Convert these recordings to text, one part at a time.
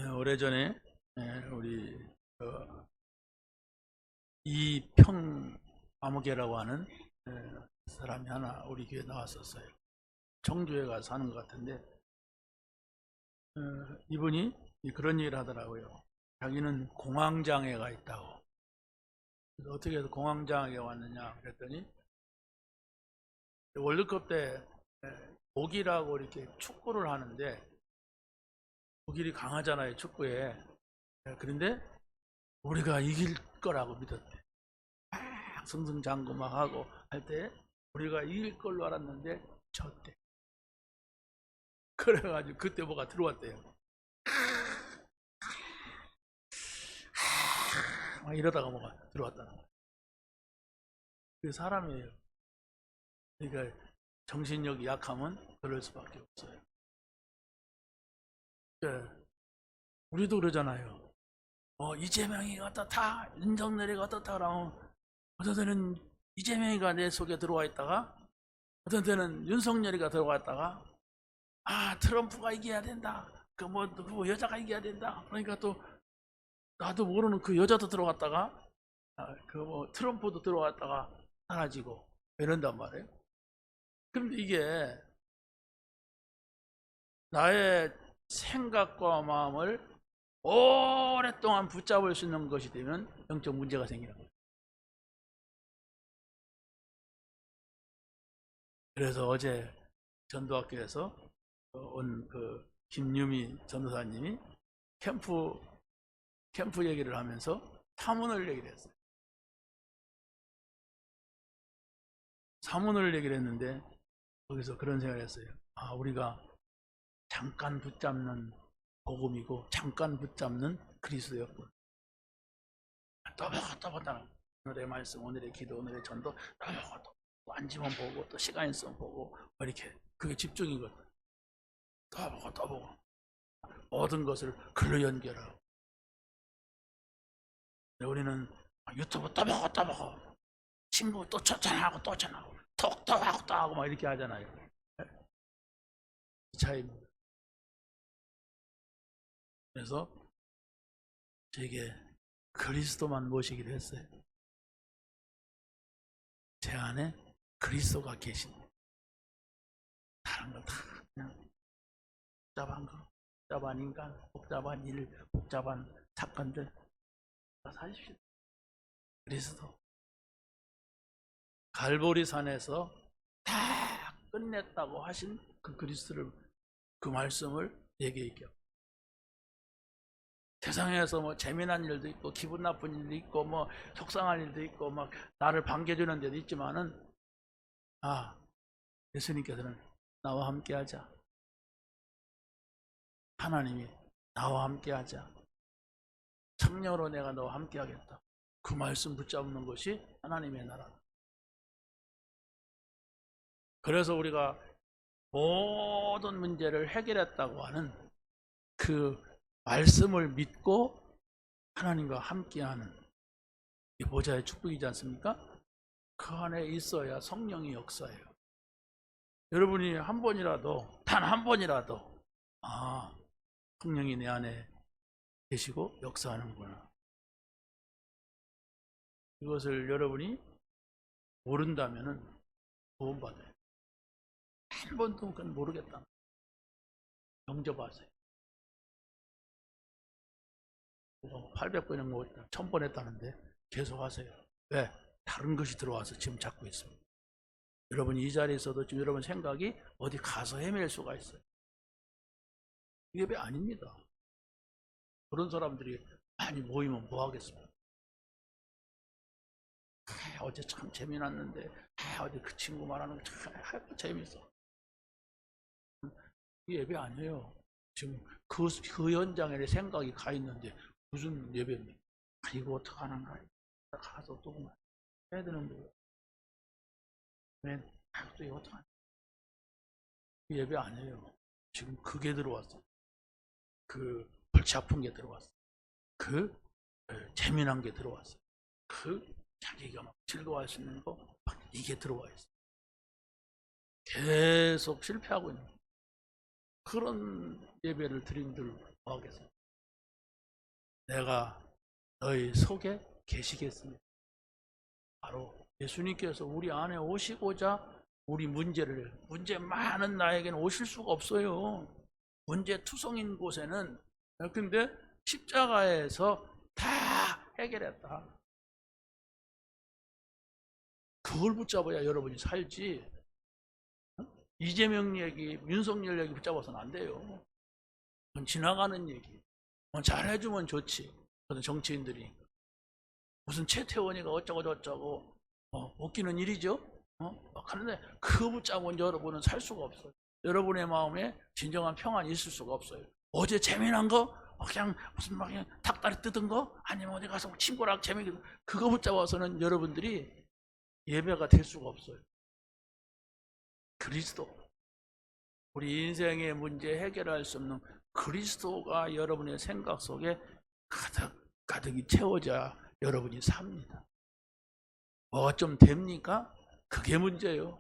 오래전에 우리 이평 아무개라고 하는 사람이 하나 우리 교회 나왔었어요. 청주에 가서 사는 것 같은데 이분이 그런 얘기를 하더라고요. 자기는 공황장애가 있다고. 그래서 어떻게 해서 공황장애가 왔느냐 그랬더니 월드컵 때 독일하고 이렇게 축구를 하는데 독일이 강하잖아요, 축구에. 그런데 우리가 이길 거라고 믿었대. 막 승승장구 막 하고 할 때 우리가 이길 걸로 알았는데 졌대. 그래가지고 그때 뭐가 들어왔대요. 막 이러다가 뭐가 들어왔다는 거예요. 그 사람이에요. 그러니까 정신력이 약하면 그럴 수밖에 없어요. 그러니까 우리도 그러잖아요. 이재명이 어떻다, 윤석열이가 어떻다 그러면 어떤 때는 이재명이가 내 속에 들어와 있다가 어떤 때는 윤석열이가 들어와 있다가 트럼프가 이겨야 된다. 그 여자가 이겨야 된다. 그러니까 또 나도 모르는 그 여자도 들어갔다가 트럼프도 들어갔다가 사라지고 이런단 말이에요. 그런데 이게 나의 생각과 마음을 오랫동안 붙잡을 수 있는 것이 되면 영적 문제가 생기는 거예요. 그래서 어제 전도학교에서 온 그 김유미 전도사님이 캠프 얘기를 하면서 사문을 얘기를 했어요. 사문을 얘기를 했는데 거기서 그런 생각을 했어요. 우리가 잠깐 붙잡는 복음이고 잠깐 붙잡는 그리스도였군. 떠보다 오늘의 말씀, 오늘의 기도, 오늘의 전도 또 앉으면 보고 또 시간 있으면 보고 이렇게 그게 집중이거든. 떠보고 모든 것을 글로 연결하고. 우리는 유튜브 떠보고 친구 또 전화하고 또 전화하고 톡 하고 또 하고 막 이렇게 하잖아요. 이 차이입니다. 그래서 제게 그리스도만 모시기로 했어요. 제 안에 그리스도가 계신. 다른 건 다 그냥 복잡한 거, 복잡한 인간, 복잡한 일, 복잡한 사건들 다 사십시오. 그리스도 갈보리 산에서 다 끝냈다고 하신 그 그리스도를, 그 말씀을 얘기해요. 세상에서 뭐 재미난 일도 있고 기분 나쁜 일도 있고 뭐 속상한 일도 있고 막 나를 반겨주는 데도 있지만은 예수님께서는 나와 함께하자. 하나님이 나와 함께하자. 성령으로 내가 너와 함께하겠다. 그 말씀 붙잡는 것이 하나님의 나라. 그래서 우리가 모든 문제를 해결했다고 하는 그 말씀을 믿고 하나님과 함께하는 이 보좌의 축복이지 않습니까? 그 안에 있어야 성령이 역사해요. 여러분이 한 번이라도, 단 한 번이라도 성령이 내 안에 계시고 역사하는구나. 이것을 여러분이 모른다면 도움받아요. 한 번도 그건 모르겠다. 영접하세요. 800번이나 뭐 1000번 했다는데 계속 하세요. 왜? 다른 것이 들어와서 지금 잡고 있습니다. 여러분이 이 자리에 있어도 지금 여러분 생각이 어디 가서 헤맬 수가 있어요. 예배 아닙니다. 그런 사람들이 많이 모이면 뭐 하겠습니까? 어제 참 재미났는데 어제 그 친구 말하는 거 참 재밌어. 예배 아니에요. 지금 그 현장에 생각이 가 있는데 무슨 예배입니까? 이거 어떡하는가? 가서 또 해야 되는데 왜 또 이거 어떡하나? 예배 아니에요. 지금 그게 들어왔어. 그 골치 아픈 게 들어왔어. 그 재미난 게 들어왔어. 그 자기가 막 즐거워할 수 있는 거 이게 들어와 있어. 계속 실패하고 있는 그런 예배를 드린들 뭐 하겠어요? 내가 너희 속에 계시겠습니다. 바로 예수님께서 우리 안에 오시고자 우리 문제 많은 나에게는 오실 수가 없어요. 문제투성인 곳에는. 근데 십자가에서 다 해결했다. 그걸 붙잡아야 여러분이 살지. 이재명 얘기, 윤석열 얘기 붙잡아서는 안 돼요. 그건 지나가는 얘기. 잘해주면 좋지. 정치인들이. 무슨 최태원이가 어쩌고 저쩌고 웃기는 일이죠. 하는데 그거 붙잡은 여러분은 살 수가 없어요. 여러분의 마음에 진정한 평안이 있을 수가 없어요. 어제 재미난 거 그냥 무슨 막 그냥 닭다리 뜯은 거 아니면 어디 가서 친구랑 재미있게 그거 붙잡아서는 여러분들이 예배가 될 수가 없어요. 그리스도, 우리 인생의 문제 해결할 수 없는 그리스도가 여러분의 생각 속에 가득이 채워져야 여러분이 삽니다. 뭐가 좀 됩니까? 그게 문제예요.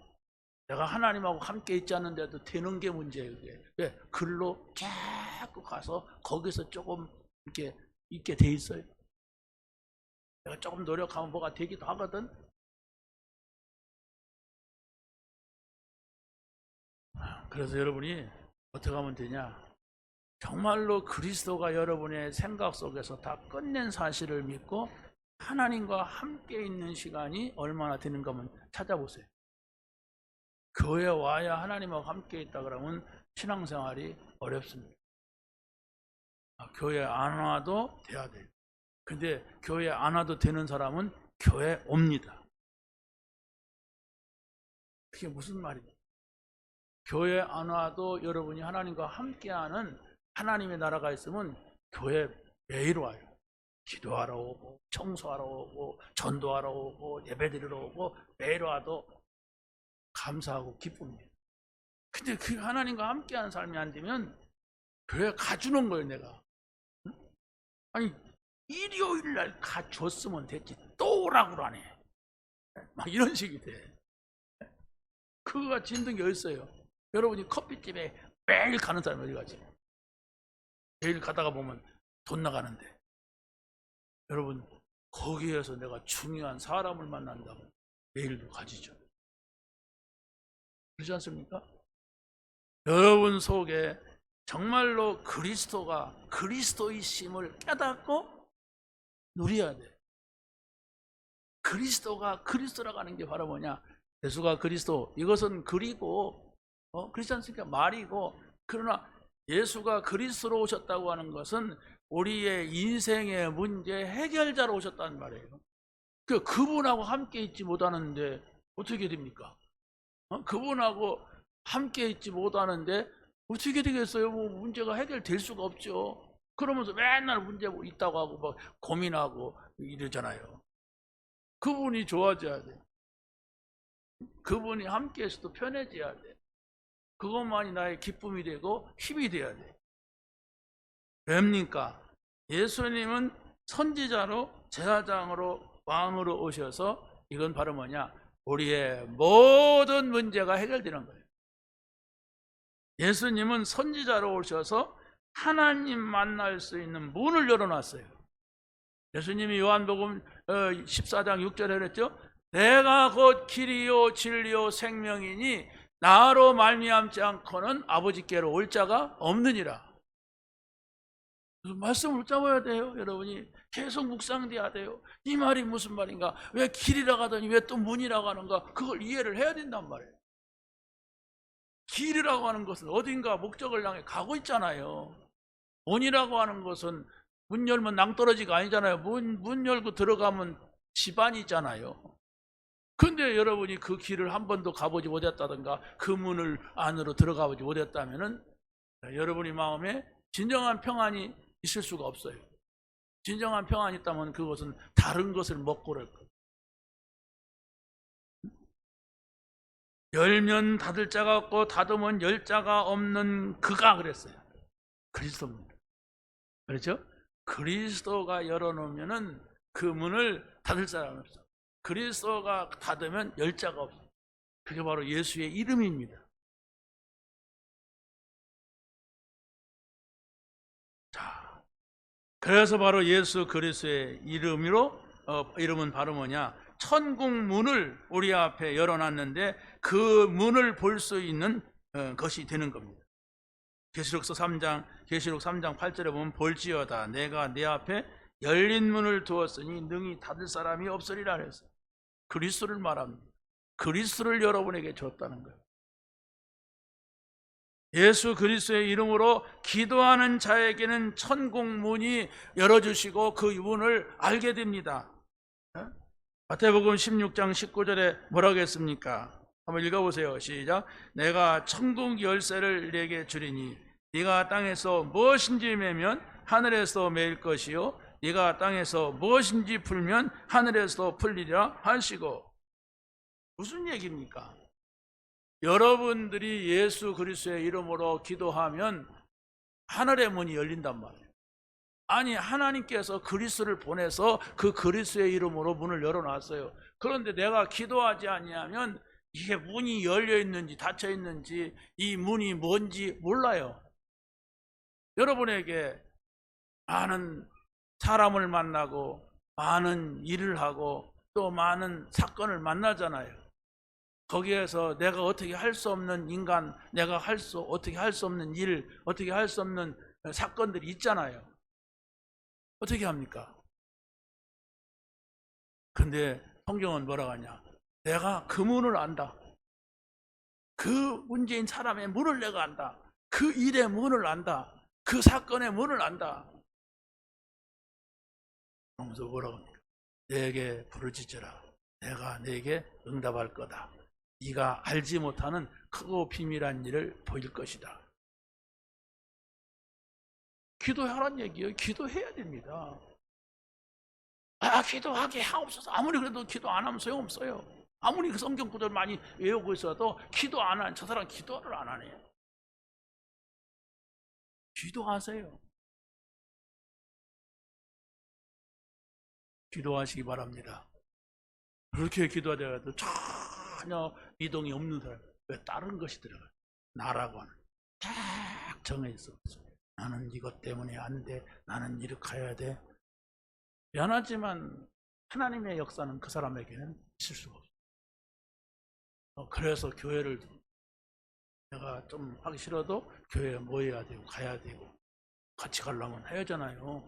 내가 하나님하고 함께 있지 않는데도 되는 게 문제예요. 그게. 왜? 글로 자꾸 가서 거기서 조금 이렇게 있게 돼 있어요. 내가 조금 노력하면 뭐가 되기도 하거든. 그래서 여러분이 어떻게 하면 되냐? 정말로 그리스도가 여러분의 생각 속에서 다 끝낸 사실을 믿고 하나님과 함께 있는 시간이 얼마나 되는가 한번 찾아보세요. 교회 와야 하나님하고 함께 있다 그러면 신앙생활이 어렵습니다. 교회 안 와도 돼야 돼요. 근데 교회 안 와도 되는 사람은 교회 옵니다. 그게 무슨 말이냐? 교회 안 와도 여러분이 하나님과 함께하는 하나님의 나라가 있으면 교회 매일 와요. 기도하러 오고 청소하러 오고 전도하러 오고 예배드리러 오고 매일 와도 감사하고 기쁩니다. 근데 그 하나님과 함께하는 삶이 안 되면 교회 가주는 거예요. 내가 아니 일요일 날 가줬으면 됐지 또 오라고 하네. 막 이런 식이 돼. 그거 같이 힘든 게 어딨어요. 여러분이 커피집에 매일 가는 사람이 어디 가지? 매일 가다가 보면 돈 나가는데 여러분 거기에서 내가 중요한 사람을 만난다면 매일도 가지죠. 그렇지 않습니까? 여러분 속에 정말로 그리스도가 그리스도이심을 깨닫고 누려야 돼. 그리스도가 그리스도라고 하는 게 바로 뭐냐? 예수가 그리스도, 이것은 글이고 그렇지 않습니까? 말이고, 그러나 예수가 그리스도로 오셨다고 하는 것은 우리의 인생의 문제 해결자로 오셨다는 말이에요. 그분하고 함께 있지 못하는데 어떻게 됩니까? 그분하고 함께 있지 못하는데 어떻게 되겠어요? 뭐 문제가 해결될 수가 없죠. 그러면서 맨날 문제 뭐 있다고 하고 막 고민하고 이러잖아요. 그분이 좋아져야 돼. 그분이 함께 해서도 편해져야 돼. 그것만이 나의 기쁨이 되고 힘이 돼야 돼. 왜입니까? 예수님은 선지자로 제사장으로 왕으로 오셔서 이건 바로 뭐냐? 우리의 모든 문제가 해결되는 거예요. 예수님은 선지자로 오셔서 하나님 만날 수 있는 문을 열어놨어요. 예수님이 요한복음 14장 6절에 그랬죠? 내가 곧 길이요 진리요 생명이니 나로 말미암지 않고는 아버지께로 올 자가 없느니라. 말씀을 붙잡아야 돼요. 여러분이 계속 묵상돼야 돼요. 이 말이 무슨 말인가? 왜 길이라고 하더니 왜 또 문이라고 하는가? 그걸 이해를 해야 된단 말이에요. 길이라고 하는 것은 어딘가 목적을 향해 가고 있잖아요. 문이라고 하는 것은 문 열면 낭떠러지가 아니잖아요. 문 열고 들어가면 집안이잖아요. 근데 여러분이 그 길을 한 번도 가보지 못했다든가 그 문을 안으로 들어가보지 못했다면은 여러분의 마음에 진정한 평안이 있을 수가 없어요. 진정한 평안이 있다면 그것은 다른 것을 먹고 그럴 거예요. 열면 닫을 자가 없고 닫으면 열 자가 없는 그가 그랬어요. 그리스도입니다. 그렇죠? 그리스도가 열어놓으면은 그 문을 닫을 사람은 없어. 그리스도가 닫으면 열 자가 없어. 그게 바로 예수의 이름입니다. 자, 그래서 바로 예수 그리스도의 이름은 바로 뭐냐? 천국 문을 우리 앞에 열어놨는데 그 문을 볼 수 있는 것이 되는 겁니다. 계시록 3장 8절에 보면 볼지어다 내가 내 앞에 열린 문을 두었으니 능히 닫을 사람이 없으리라 그랬어. 그리스도를 말합니다. 그리스도를 여러분에게 줬다는 거예요. 예수 그리스도의 이름으로 기도하는 자에게는 천국 문이 열어주시고 그 문을 알게 됩니다. 마태복음 16장 19절에 뭐라고 했습니까? 한번 읽어보세요. 시작. 내가 천국 열쇠를 네게 주리니 네가 땅에서 무엇인지 매면 하늘에서 매일 것이요 네가 땅에서 무엇인지 풀면 하늘에서 풀리리라 하시고. 무슨 얘기입니까? 여러분들이 예수 그리스도의 이름으로 기도하면 하늘의 문이 열린단 말이에요. 아니, 하나님께서 그리스도를 보내서 그 그리스도의 이름으로 문을 열어놨어요. 그런데 내가 기도하지 아니하면 이게 문이 열려 있는지 닫혀 있는지 이 문이 뭔지 몰라요. 여러분에게 많은 사람을 만나고 많은 일을 하고 또 많은 사건을 만나잖아요. 거기에서 내가 어떻게 할 수 없는 인간, 내가 어떻게 할 수 없는 일, 어떻게 할 수 없는 사건들이 있잖아요. 어떻게 합니까? 근데 성경은 뭐라고 하냐? 내가 그 문을 안다. 그 문제인 사람의 문을 내가 안다. 그 일의 문을 안다. 그 사건의 문을 안다. 그러면서 뭐라고 합니까? 내게 부르짖으라. 내가 내게 응답할 거다. 네가 알지 못하는 크고 비밀한 일을 보일 것이다. 기도하란 얘기예요. 기도해야 됩니다. 기도하게 하옵소서. 아무리 그래도 기도 안 하면 소용없어요. 아무리 그 성경 구절 많이 외우고 있어도 기도 안 하는 저 사람 기도를 안 하네요. 기도하세요. 기도하시기 바랍니다. 그렇게 기도하다가도 전혀 이동이 없는 사람, 왜 다른 것이 들어가요? 나라고 하는 딱 정해 있어. 나는 이것 때문에 안 돼. 나는 이렇게 해야 돼. 미안하지만 하나님의 역사는 그 사람에게는 있을 수가 없어요. 그래서 교회를 내가 좀 하기 싫어도 교회에 모여야 되고 가야 되고 같이 가려면 해야 하잖아요.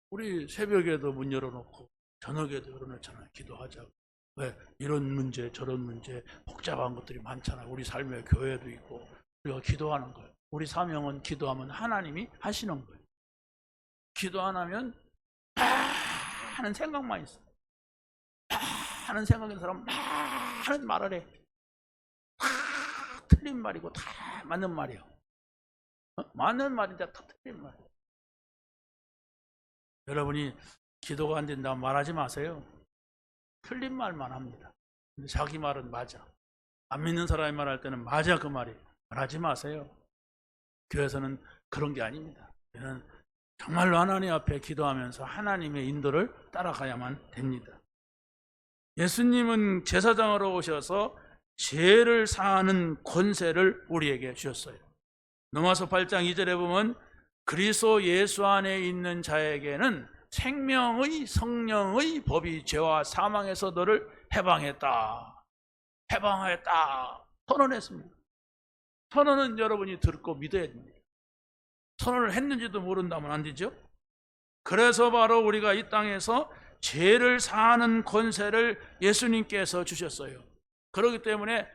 우리 새벽에도 문 열어놓고 저녁에도 열어놓잖아요. 기도하자고. 왜? 이런 문제 저런 문제 복잡한 것들이 많잖아요. 우리 삶에 교회도 있고 우리가 기도하는 거예요. 우리 사명은 기도하면 하나님이 하시는 거예요. 기도 안 하면 많은 생각만 있어. 많은 생각인 사람 많은 말을 해. 다 틀린 말이고 다 맞는 말이에요. 맞는 말인데 다 틀린 말이에요. 여러분이 기도가 안 된다고 말하지 마세요. 틀린 말만 합니다. 근데 자기 말은 맞아. 안 믿는 사람이 말할 때는 맞아 그 말이. 말하지 마세요. 교회에서는 그런 게 아닙니다. 저는 정말로 하나님 앞에 기도하면서 하나님의 인도를 따라가야만 됩니다. 예수님은 제사장으로 오셔서 죄를 사하는 권세를 우리에게 주셨어요. 로마서 8장 2절에 보면 그리스도 예수 안에 있는 자에게는 생명의 성령의 법이 죄와 사망에서 너를 해방했다. 선언했습니다. 선언은 여러분이 듣고 믿어야 됩니다. 선언을 했는지도 모른다면 안 되죠. 그래서 바로 우리가 이 땅에서 죄를 사하는 권세를 예수님께서 주셨어요. 그렇기 때문에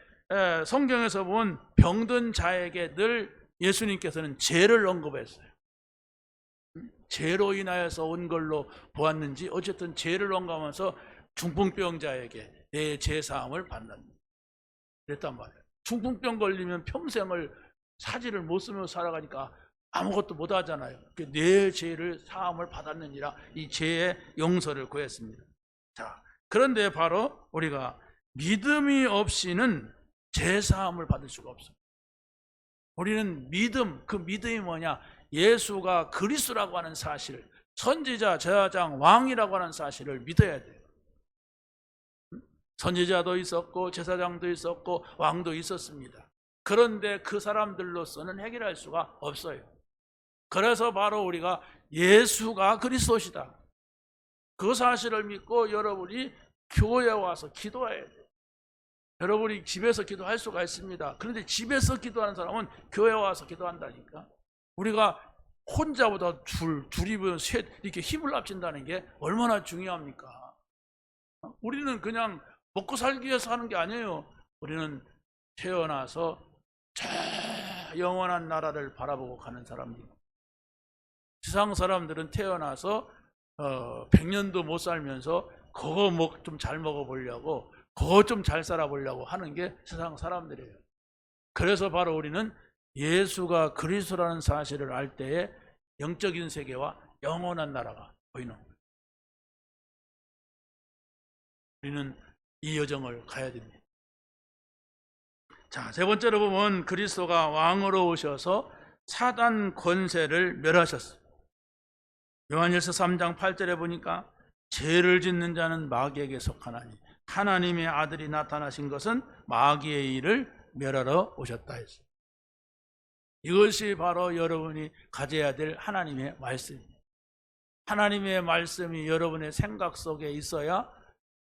성경에서 본 병든 자에게 늘 예수님께서는 죄를 언급했어요. 죄로 인하여서 온 걸로 보았는지 어쨌든 죄를 언급하면서 중풍병자에게 내 죄사함을 받는다 그랬단 말이에요. 중풍병 걸리면 평생을 사지를 못 쓰면서 살아가니까 아무것도 못 하잖아요. 내 죄를 사함을 받았느니라 이 죄의 용서를 구했습니다. 자, 그런데 바로 우리가 믿음이 없이는 죄사함을 받을 수가 없습니다. 우리는 믿음, 그 믿음이 뭐냐? 예수가 그리스도라고 하는 사실, 선지자, 제사장, 왕이라고 하는 사실을 믿어야 돼요. 선지자도 있었고 제사장도 있었고 왕도 있었습니다. 그런데 그 사람들로서는 해결할 수가 없어요. 그래서 바로 우리가 예수가 그리스도시다, 그 사실을 믿고 여러분이 교회에 와서 기도해야 돼요. 여러분이 집에서 기도할 수가 있습니다. 그런데 집에서 기도하는 사람은 교회에 와서 기도한다니까. 우리가 혼자보다 둘이면 셋 이렇게 힘을 합친다는 게 얼마나 중요합니까? 우리는 그냥 먹고 살기 위해서 하는 게 아니에요. 우리는 태어나서 저 영원한 나라를 바라보고 가는 사람입니다. 세상 사람들은 태어나서 100년도 못 살면서 그거 좀 잘 먹어보려고, 그거 좀 잘 살아보려고 하는 게 세상 사람들이에요. 그래서 바로 우리는 예수가 그리스도라는 사실을 알 때에 영적인 세계와 영원한 나라가 보이는 거예요. 우리는 이 여정을 가야 됩니다. 자, 세 번째로 보면 그리스도가 왕으로 오셔서 사단 권세를 멸하셨어요. 요한일서 3장 8절에 보니까 죄를 짓는 자는 마귀에게 속하나니 하나님의 아들이 나타나신 것은 마귀의 일을 멸하러 오셨다 했어요. 이것이 바로 여러분이 가져야 될 하나님의 말씀입니다. 하나님의 말씀이 여러분의 생각 속에 있어야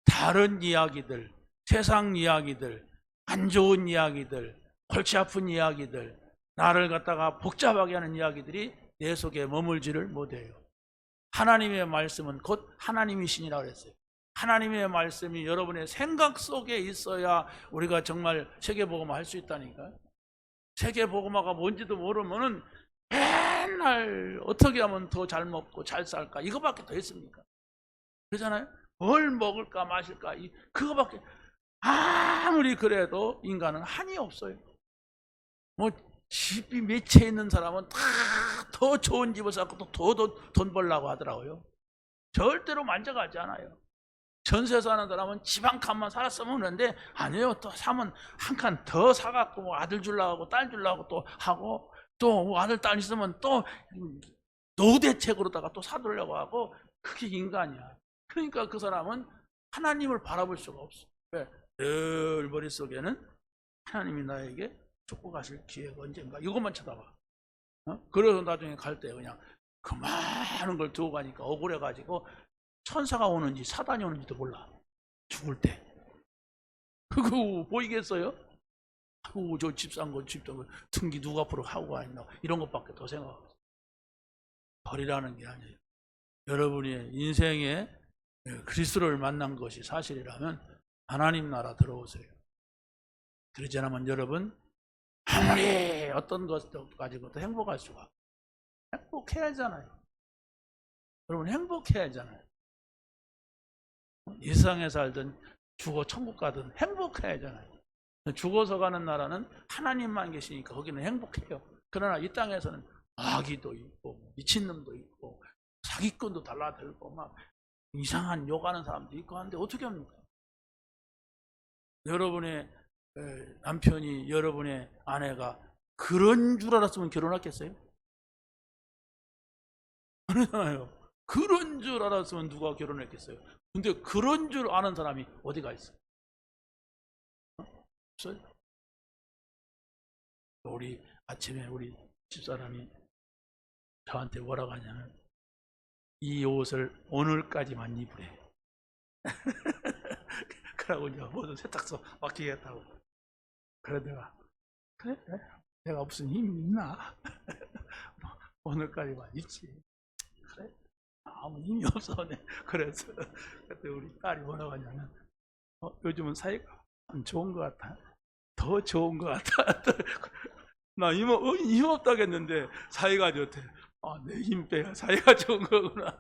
다른 이야기들, 세상 이야기들, 안 좋은 이야기들, 골치 아픈 이야기들, 나를 갖다가 복잡하게 하는 이야기들이 내 속에 머물지를 못해요. 하나님의 말씀은 곧 하나님이시니라 그랬어요. 하나님의 말씀이 여러분의 생각 속에 있어야 우리가 정말 세계복음화 할 수 있다니까요. 세계복음화가 뭔지도 모르면은 맨날 어떻게 하면 더 잘 먹고 잘 살까 이거밖에 더 있습니까? 그러잖아요. 뭘 먹을까 마실까 그거밖에. 아무리 그래도 인간은 한이 없어요. 뭐 집이 몇 채 있는 사람은 다 더 좋은 집을 쌓고 또 더 돈 벌려고 하더라고요. 절대로 만족하지 않아요. 전세 사는 사람은 집 한 칸만 살았으면 하는데 아니에요. 또 사면 한 칸 더 사갖고 아들 주려고 하고 딸 주려고 또 하고, 또 아들 딸 있으면 또 노후대책으로다가 또 사두려고 하고. 그게 인간이야. 그러니까 그 사람은 하나님을 바라볼 수가 없어. 왜? 늘 머릿속에는 하나님이 나에게 축복하실 기회가 언젠가 이것만 쳐다봐. 그래서 나중에 갈 때 그냥 그 많은 걸 두고 가니까 억울해가지고 천사가 오는지 사단이 오는지도 몰라. 죽을 때. 그거 보이겠어요? 아이고 저 집 산 거 집도 등기 누가 앞으로 하고 가있나 이런 것밖에 더 생각하고. 벌이라는 게 아니에요. 여러분의 인생에 그리스도를 만난 것이 사실이라면 하나님 나라 들어오세요. 그러지 않으면 여러분 아무리 어떤 것도 가지고도 행복할 수가 없어요. 행복해야 하잖아요. 여러분 행복해야 하잖아요. 이 세상에 살든 죽어 천국 가든 행복해야 하잖아요. 죽어서 가는 나라는 하나님만 계시니까 거기는 행복해요. 그러나 이 땅에서는 마귀도 있고 미친놈도 있고 사기꾼도 달라들고 막 이상한 욕하는 사람도 있고 하는데 어떻게 합니까? 여러분의 남편이, 여러분의 아내가 그런 줄 알았으면 결혼했겠어요? 그러잖아요. 그런 줄 알았으면 누가 결혼했겠어요? 근데 그런 줄 아는 사람이 어디가 있어요? 없어요? 우리 아침에 우리 집사람이 저한테 뭐라고 하냐면 이 옷을 오늘까지만 입으래. 그러고 이제 모두 세탁소 맡기겠다고. 그래 그래? 내가 무슨 힘이 있나? 오늘까지만 입지. 그래? 아무 힘이 없어. 그래서 그때 우리 딸이 뭐라고 하냐면 요즘은 사이가 좋은 것 같아. 더 좋은 것 같아. 나 힘 없다겠는데 사이가 좋대. 내 힘 빼야 사이가 좋은 거구나.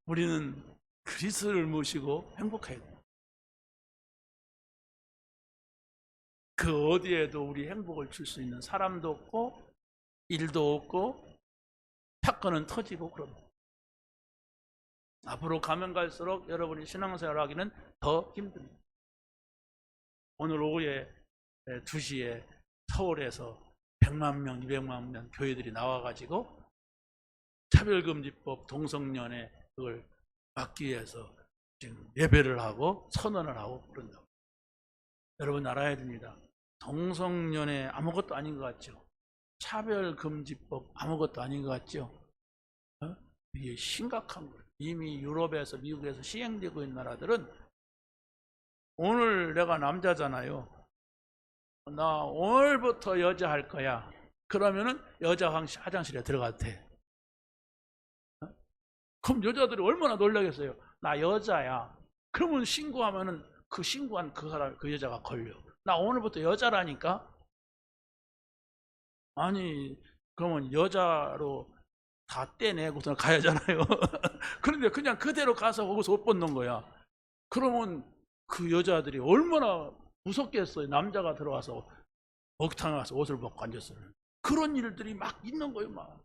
우리는 그리스도를 모시고 행복해야 돼요. 그 어디에도 우리 행복을 줄 수 있는 사람도 없고 일도 없고 사건은 터지고 그럽니다. 앞으로 가면 갈수록 여러분이 신앙생활 하기는 더 힘듭니다. 오늘 오후에 2시에 서울에서 100만 명, 200만 명 교회들이 나와가지고 차별금지법 동성연애 그걸 막기 위해서 지금 예배를 하고 선언을 하고 그런다고. 여러분 알아야 됩니다. 동성연애 아무것도 아닌 것 같죠? 차별금지법 아무것도 아닌 것 같죠? 이게 심각한 거예요. 이미 유럽에서 미국에서 시행되고 있는 나라들은 오늘 내가 남자잖아요. 나 오늘부터 여자 할 거야. 그러면은 여자 화장실에 들어가도 돼. 그럼 여자들이 얼마나 놀라겠어요. 나 여자야. 그러면 신고하면은 그 신고한 그 사람, 그 여자가 걸려. 나 오늘부터 여자라니까? 아니, 그러면 여자로 다 떼내고서 가야 하잖아요. 그런데 그냥 그대로 가서 거기서 옷 벗는 거야. 그러면 그 여자들이 얼마나 무섭겠어요. 남자가 들어와서 목욕탕에 가서 옷을 벗고 앉았어요. 그런 일들이 막 있는 거예요. 막.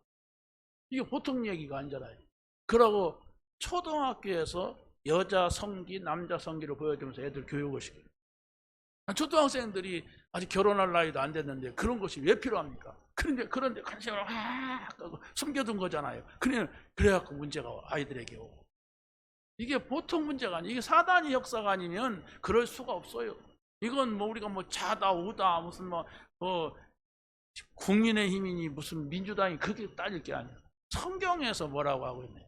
이게 보통 얘기가 아니잖아요. 그러고 초등학교에서 여자 성기, 남자 성기를 보여주면서 애들 교육을 시켜요. 초등학생들이 아직 결혼할 나이도 안 됐는데 그런 것이 왜 필요합니까? 그런데 관심을 확 숨겨둔 거잖아요. 그래갖고 문제가 아이들에게 오고. 이게 보통 문제가 아니에요. 이게 사단의 역사가 아니면 그럴 수가 없어요. 이건 뭐 우리가 뭐 자다 우다 무슨 뭐 국민의힘이니 무슨 민주당이 그렇게 따질 게 아니에요. 성경에서 뭐라고 하고 있네요.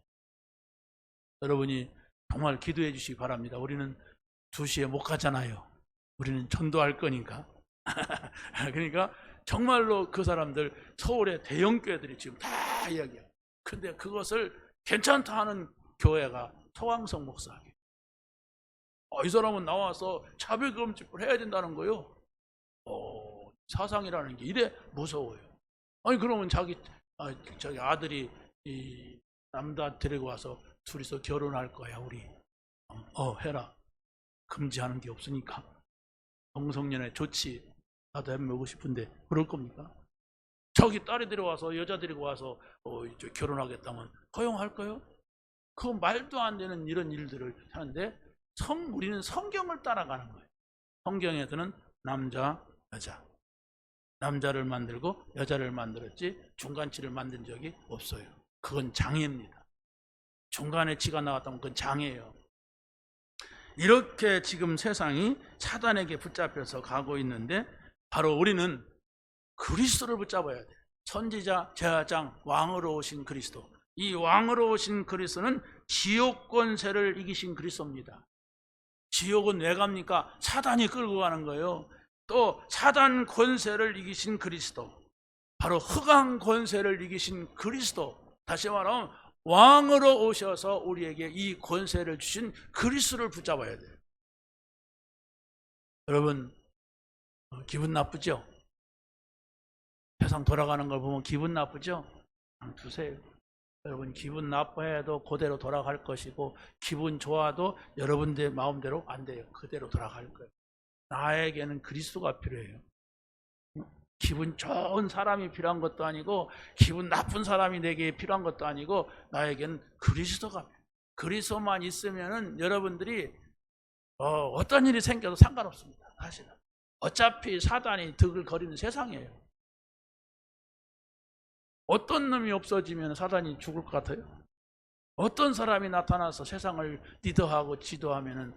여러분이 정말 기도해 주시기 바랍니다. 우리는 2시에 못 가잖아요. 우리는 전도할 거니까. 그러니까 정말로 그 사람들 서울의 대형 교회들이 지금 다 이야기해요. 근데 그것을 괜찮다 하는 교회가 서왕석 목사에게. 이 사람은 나와서 차별금지법을 해야 된다는 거예요. 사상이라는 게 이래 무서워요. 아니 그러면 자기 아들이 이 남자 데리고 와서 둘이서 결혼할 거야 우리. 해라. 금지하는 게 없으니까. 동성연애 좋지. 나도 해보고 싶은데 그럴 겁니까? 자기 딸이 데려와서 여자 데리고 와서 결혼하겠다면 허용할까요? 그 말도 안 되는 이런 일들을 하는데 우리는 성경을 따라가는 거예요. 성경에서는 남자, 여자. 남자를 만들고 여자를 만들었지 중간치를 만든 적이 없어요. 그건 장애입니다. 중간에 치가 나왔다면 그건 장애예요. 이렇게 지금 세상이 사단에게 붙잡혀서 가고 있는데 바로 우리는 그리스도를 붙잡아야 돼요. 선지자, 제사장, 왕으로 오신 그리스도. 이 왕으로 오신 그리스도는 지옥 권세를 이기신 그리스도입니다. 지옥은 왜 갑니까? 사단이 끌고 가는 거예요. 또 사단 권세를 이기신 그리스도. 바로 흑암 권세를 이기신 그리스도. 다시 말하면 왕으로 오셔서 우리에게 이 권세를 주신 그리스도를 붙잡아야 돼요. 여러분 기분 나쁘죠? 세상 돌아가는 걸 보면 기분 나쁘죠? 두세요. 여러분 기분 나빠해도 그대로 돌아갈 것이고 기분 좋아도 여러분들 마음대로 안 돼요. 그대로 돌아갈 거예요. 나에게는 그리스도가 필요해요. 기분 좋은 사람이 필요한 것도 아니고 기분 나쁜 사람이 내게 필요한 것도 아니고 나에게는 그리스도가 필요해요. 그리스도만 있으면은 여러분들이 어떤 일이 생겨도 상관없습니다. 사실은 어차피 사단이 득을 거리는 세상이에요. 어떤 놈이 없어지면 사단이 죽을 것 같아요? 어떤 사람이 나타나서 세상을 리더하고 지도하면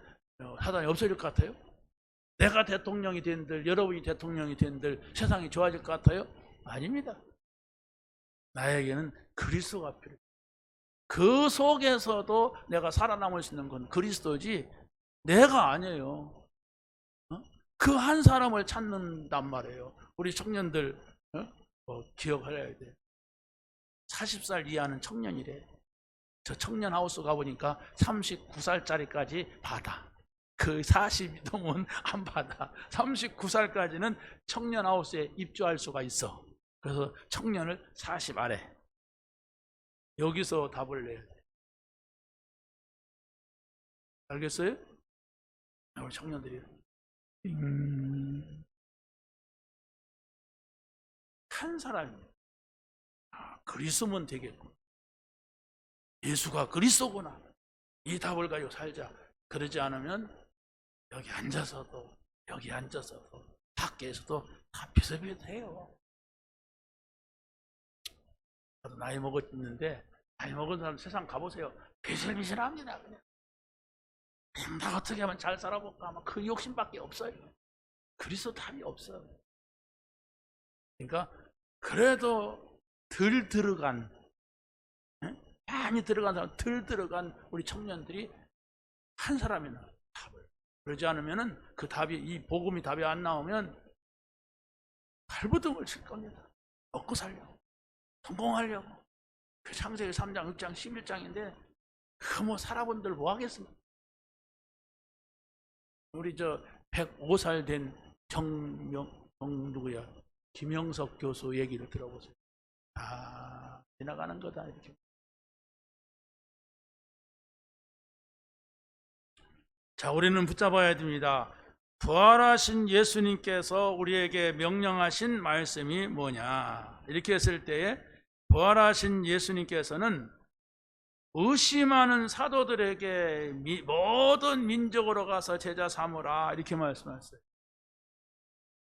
사단이 없어질 것 같아요? 내가 대통령이 된들, 여러분이 대통령이 된들 세상이 좋아질 것 같아요? 아닙니다. 나에게는 그리스도가 필요해요. 그 속에서도 내가 살아남을 수 있는 건 그리스도지 내가 아니에요. 그 한 사람을 찾는단 말이에요. 우리 청년들 기억해야 돼. 40살 이하는 청년이래. 저 청년 하우스 가보니까 39살짜리까지 받아. 그 40이 넘으면 안 받아. 39살까지는 청년 하우스에 입주할 수가 있어. 그래서 청년을 40 아래. 여기서 답을 내야 돼. 알겠어요? 우리 청년들이 한 사람입니다. 그리스도면 되겠고 예수가 그리스도구나. 이 답을 가지고 살자. 그러지 않으면 여기 앉아서도 밖에서도 다 비슷비슷해요. 저도 나이 먹었는데 나이 먹은 사람 세상 가보세요. 비실비실합니다. 그냥 나 어떻게 하면 잘 살아볼까 아마 그 욕심밖에 없어요. 그리스도 답이 없어요. 그러니까 그래도 덜 들어간, 많이 들어간 사람, 덜 들어간 우리 청년들이 한 사람이나 답을. 그러지 않으면은 그 답이, 이 복음이 답이 안 나오면 발버둥을 칠 겁니다. 먹고 살려고, 성공하려고. 그 창세기 3장, 6장, 11장인데 그 뭐 살아본들 뭐 하겠습니까? 우리 저 105살 된 누구야? 김영석 교수 얘기를 들어보세요. 아, 지나가는 거다 이렇게. 자, 우리는 붙잡아야 됩니다. 부활하신 예수님께서 우리에게 명령하신 말씀이 뭐냐? 이렇게 했을 때에 부활하신 예수님께서는 의심하는 사도들에게 모든 민족으로 가서 제자 삼으라 이렇게 말씀하셨어요.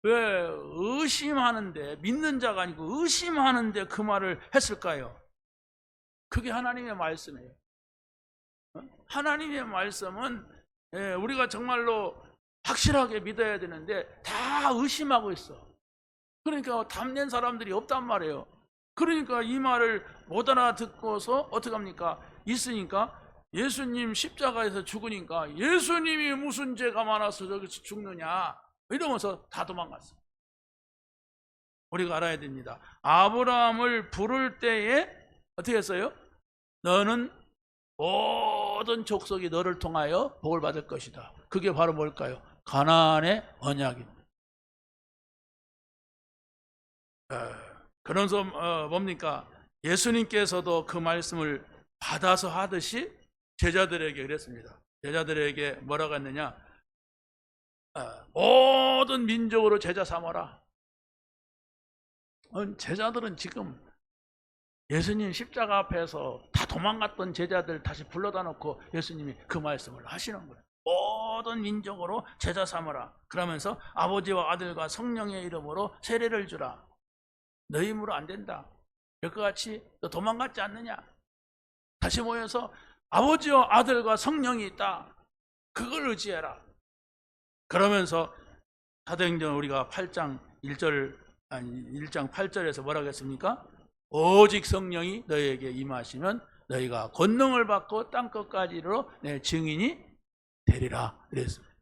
왜 의심하는데, 믿는 자가 아니고 의심하는데 그 말을 했을까요? 그게 하나님의 말씀이에요. 하나님의 말씀은 우리가 정말로 확실하게 믿어야 되는데 다 의심하고 있어. 그러니까 답낸 사람들이 없단 말이에요. 그러니까 이 말을 못 알아듣고서 어떻게 합니까? 있으니까 예수님 십자가에서 죽으니까 예수님이 무슨 죄가 많아서 저기서 죽느냐 이러면서 다 도망갔어. 우리가 알아야 됩니다. 아브라함을 부를 때에 어떻게 했어요? 너는 모든 족속이 너를 통하여 복을 받을 것이다. 그게 바로 뭘까요? 가나안의 언약입니다. 그래서 뭡니까? 예수님께서도 그 말씀을 받아서 하듯이 제자들에게 그랬습니다. 제자들에게 뭐라고 했느냐? 모든 민족으로 제자 삼아라. 제자들은 지금 예수님 십자가 앞에서 다 도망갔던 제자들 다시 불러다 놓고 예수님이 그 말씀을 하시는 거예요. 모든 민족으로 제자 삼으라. 그러면서 아버지와 아들과 성령의 이름으로 세례를 주라. 너희 힘으로 안 된다. 이것 같이 너 도망갔지 않느냐? 다시 모여서 아버지와 아들과 성령이 있다. 그걸 의지해라. 그러면서 사도행전 우리가 8장 1장 8절에서 뭐라고 했습니까? 오직 성령이 너희에게 임하시면 너희가 권능을 받고 땅끝까지로 내 증인이 되리라 그랬습니다.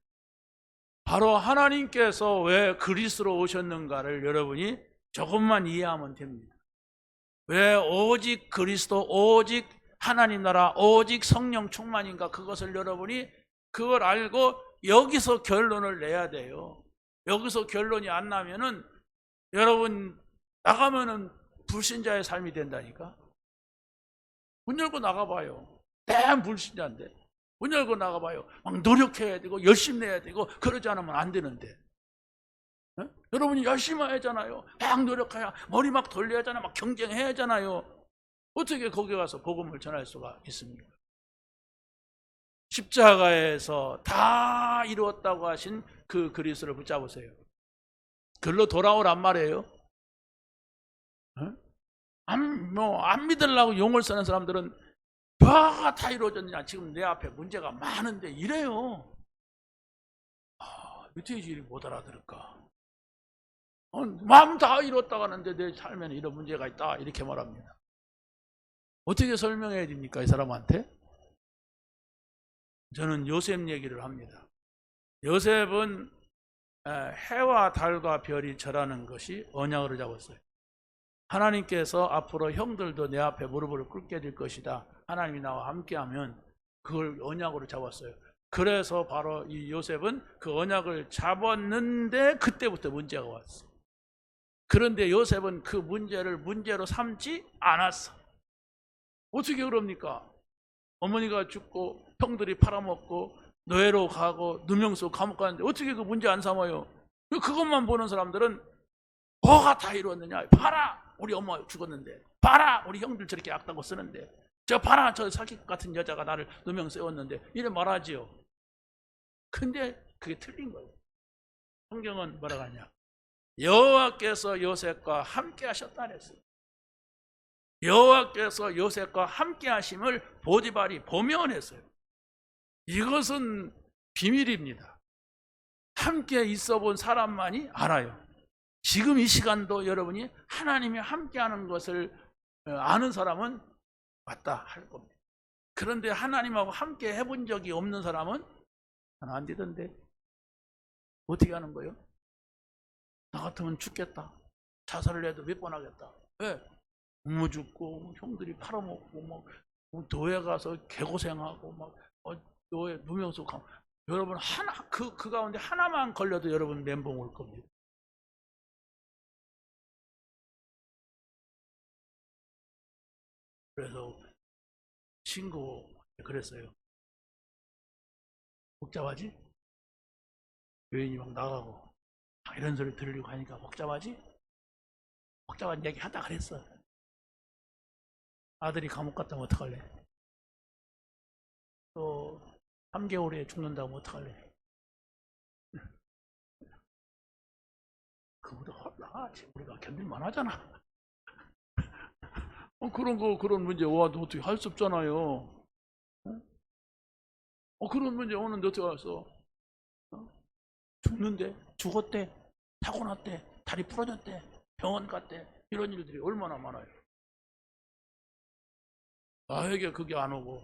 바로 하나님께서 왜 그리스도로 오셨는가를 여러분이 조금만 이해하면 됩니다. 왜 오직 그리스도, 오직 하나님 나라, 오직 성령 충만인가, 그것을 여러분이 그걸 알고 여기서 결론을 내야 돼요. 여기서 결론이 안 나면은 여러분 나가면은 불신자의 삶이 된다니까. 문 열고 나가봐요. 대한 불신자인데 문 열고 나가봐요. 막 노력해야 되고 열심히 해야 되고 그러지 않으면 안 되는데. 여러분이 열심히 해야 하잖아요. 막 노력해야, 머리 막 돌려야 하잖아요. 막 경쟁해야 하잖아요. 어떻게 거기 가서 복음을 전할 수가 있습니까? 십자가에서 다 이루었다고 하신 그 그리스도를 붙잡으세요. 글로 돌아오란 말이에요. 안 믿으려고 용을 쓰는 사람들은 뭐가 다 이루어졌느냐, 지금 내 앞에 문제가 많은데 이래요. 어떻게 일이 못 알아들을까? 마음 다 이뤘다고 하는데 내 삶에는 이런 문제가 있다 이렇게 말합니다. 어떻게 설명해야 됩니까, 이 사람한테? 저는 요셉 얘기를 합니다. 요셉은 해와 달과 별이 절하는 것이 언약으로 잡았어요. 하나님께서 앞으로 형들도 내 앞에 무릎을 꿇게 될 것이다. 하나님이 나와 함께하면 그걸 언약으로 잡았어요. 그래서 바로 이 요셉은 그 언약을 잡았는데 그때부터 문제가 왔어. 그런데 요셉은 그 문제를 문제로 삼지 않았어. 어떻게 그럽니까? 어머니가 죽고 형들이 팔아먹고 노예로 가고 누명 쓰고 감옥 가는데 어떻게 그 문제 안 삼아요? 그것만 보는 사람들은 뭐가 다 이루었느냐? 봐라! 우리 엄마 죽었는데, 봐라! 우리 형들 저렇게 악다고 쓰는데, 저 봐라! 저 사기 같은 여자가 나를 누명 세웠는데, 이래 말하지요. 근데 그게 틀린 거예요. 성경은 뭐라고 하냐? 여호와께서 요셉과 함께 하셨다 그랬어요. 여호와께서 요셉과 함께 하심을 보디발이 보면했어요. 이것은 비밀입니다. 함께 있어 본 사람만이 알아요. 지금 이 시간도 여러분이 하나님이 함께하는 것을 아는 사람은 맞다 할 겁니다. 그런데 하나님하고 함께 해본 적이 없는 사람은 안 되던데 어떻게 하는 거예요? 나 같으면 죽겠다. 자살을 해도 몇 번 하겠다. 왜? 부모 죽고 형들이 팔아먹고 막 도에 가서 개고생하고 막 도에 누명속하고 여러분 하나 그 가운데 하나만 걸려도 여러분 멘붕 올 겁니다. 그래서 친구 그랬어요. 복잡하지? 여인이 막 나가고 이런 소리 들으려고 하니까 복잡하지? 복잡한 얘기 하다 그랬어. 아들이 감옥 갔다면 어떡할래? 또 3개월에 죽는다면 어떡할래? 그보다 나아지 우리가 견딜만 하잖아. 그런 문제 와도 어떻게 할 수 없잖아요. 그런 문제 오는데 어떻게 알았어? 죽는데, 죽었대, 사고 났대, 다리 부러졌대, 병원 갔대, 이런 일들이 얼마나 많아요. 나에게 그게 안 오고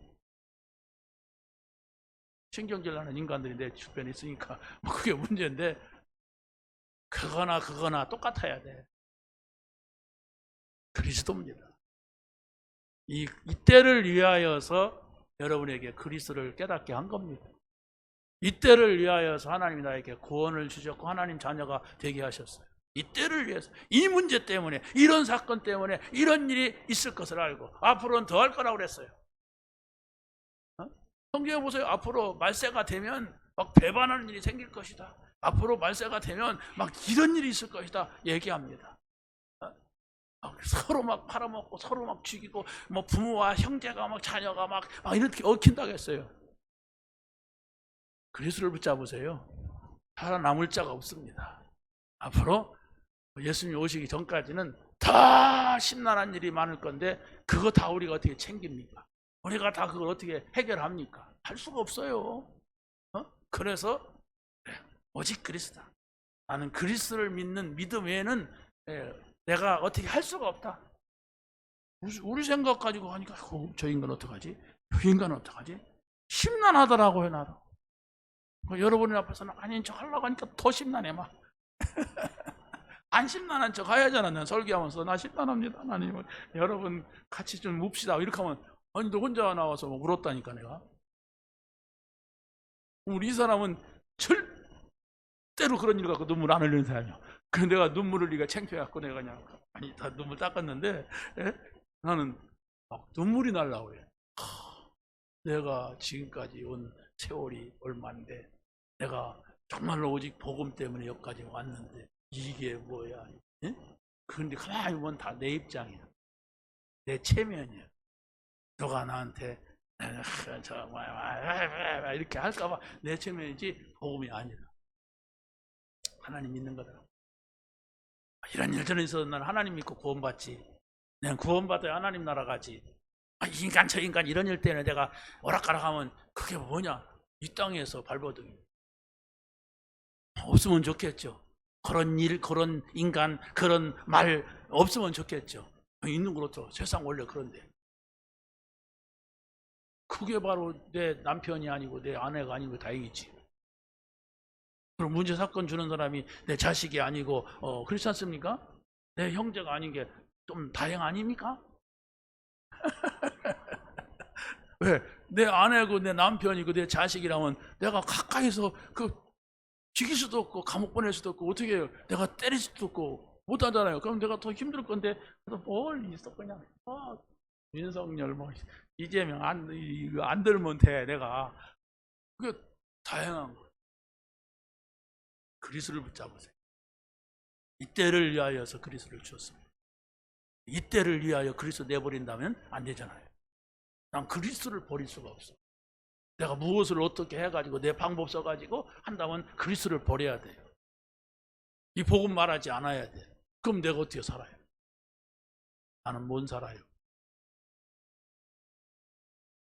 신경질 나는 인간들이 내 주변에 있으니까 그게 문제인데 그거나 똑같아야 돼. 그리스도입니다. 이때를 위하여서 여러분에게 그리스도를 깨닫게 한 겁니다. 이때를 위하여서 하나님이 나에게 구원을 주셨고 하나님 자녀가 되게 하셨어요. 이때를 위해서 이 문제 때문에 이런 사건 때문에 이런 일이 있을 것을 알고 앞으로는 더 할 거라고 그랬어요. 성경에 보세요. 앞으로 말세가 되면 막 배반하는 일이 생길 것이다. 앞으로 말세가 되면 막 이런 일이 있을 것이다 얘기합니다. 서로 막 팔아먹고 서로 막 죽이고 뭐 부모와 형제가 막 자녀가 막 이렇게 얽힌다고 했어요. 그리스도를 붙잡으세요. 살아남을 자가 없습니다. 앞으로 예수님 오시기 전까지는 다 심란한 일이 많을 건데 그거 다 우리가 어떻게 챙깁니까? 우리가 다 그걸 어떻게 해결합니까? 할 수가 없어요. 그래서 오직 그리스도다. 나는 그리스도를 믿는 믿음 외에는 내가 어떻게 할 수가 없다. 우리 생각 가지고 하니까 저 인간 어떡하지? 저 인간은 어떡하지? 심란하더라고요. 나도. 여러분 앞에서는 아닌 척 하려고 하니까 더 심란해 막. 안 심란한 척 해야잖아. 난 설교하면서 나 심란합니다 하나님. 여러분 같이 좀 묵시다 이렇게 하면 아니 너 혼자 나와서 막 울었다니까 내가. 우리 이 사람은 절대로 그런 일 갖고 눈물 안 흘리는 사람이야. 그래서 내가 눈물 흘리기가 창피해갖고 내가 그냥 다 눈물 닦았는데 나는 막 눈물이 날라고 그래. 내가 지금까지 온 세월이 얼마인데 내가 정말로 오직 복음 때문에 여기까지 왔는데 이게 뭐야? 그런데 가만히 보면 다 내 입장이야. 내 체면이야. 너가 나한테 이렇게 할까봐 내 체면이지 복음이 아니라 하나님 믿는 거다. 이런 일들은 있어도 난 하나님 믿고 구원받지. 난 구원받아야 하나님 나라 가지. 인간 저 인간 이런 일 때문에 내가 오락가락하면 그게 뭐냐? 이 땅에서 발버둥이 없으면 좋겠죠. 그런 일, 그런 인간, 그런 말 없으면 좋겠죠. 있는 것도 세상 원래 그런데 그게 바로 내 남편이 아니고 내 아내가 아니고 다행이지. 그럼 문제 사건 주는 사람이 내 자식이 아니고 그렇지 않습니까? 내 형제가 아닌 게 좀 다행 아닙니까? 왜? 내 아내고 내 남편이고 내 자식이라면 내가 가까이서 죽일 수도 없고 감옥 보낼 수도 없고 어떻게 해요? 내가 때릴 수도 없고 못하잖아요. 그럼 내가 더 힘들 건데 뭘 있어 그냥 윤석열 뭐 이재명 안 들면 돼. 내가 그게 다양한 거. 그리스도를 붙잡으세요. 이때를 위하여서 그리스도를 주었습니다. 이때를 위하여 그리스도 내버린다면 안 되잖아요. 난 그리스도를 버릴 수가 없어. 내가 무엇을 어떻게 해가지고 내 방법 써가지고 한다면 그리스도를 버려야 돼요. 이 복음 말하지 않아야 돼. 그럼 내가 어떻게 살아요? 나는 못 살아요.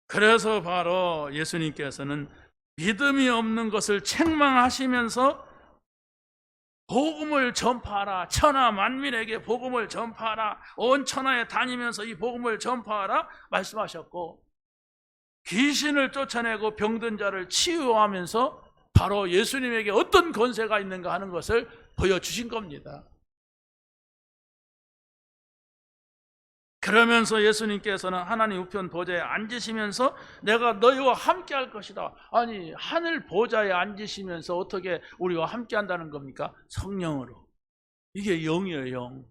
그래서 바로 예수님께서는 믿음이 없는 것을 책망하시면서 복음을 전파하라. 천하 만민에게 복음을 전파하라. 온 천하에 다니면서 이 복음을 전파하라 말씀하셨고, 귀신을 쫓아내고 병든 자를 치유하면서 바로 예수님에게 어떤 권세가 있는가 하는 것을 보여주신 겁니다. 그러면서 예수님께서는 하나님 우편 보좌에 앉으시면서 내가 너희와 함께 할 것이다. 아니, 하늘 보좌에 앉으시면서 어떻게 우리와 함께 한다는 겁니까? 성령으로. 이게 영이에요, 영.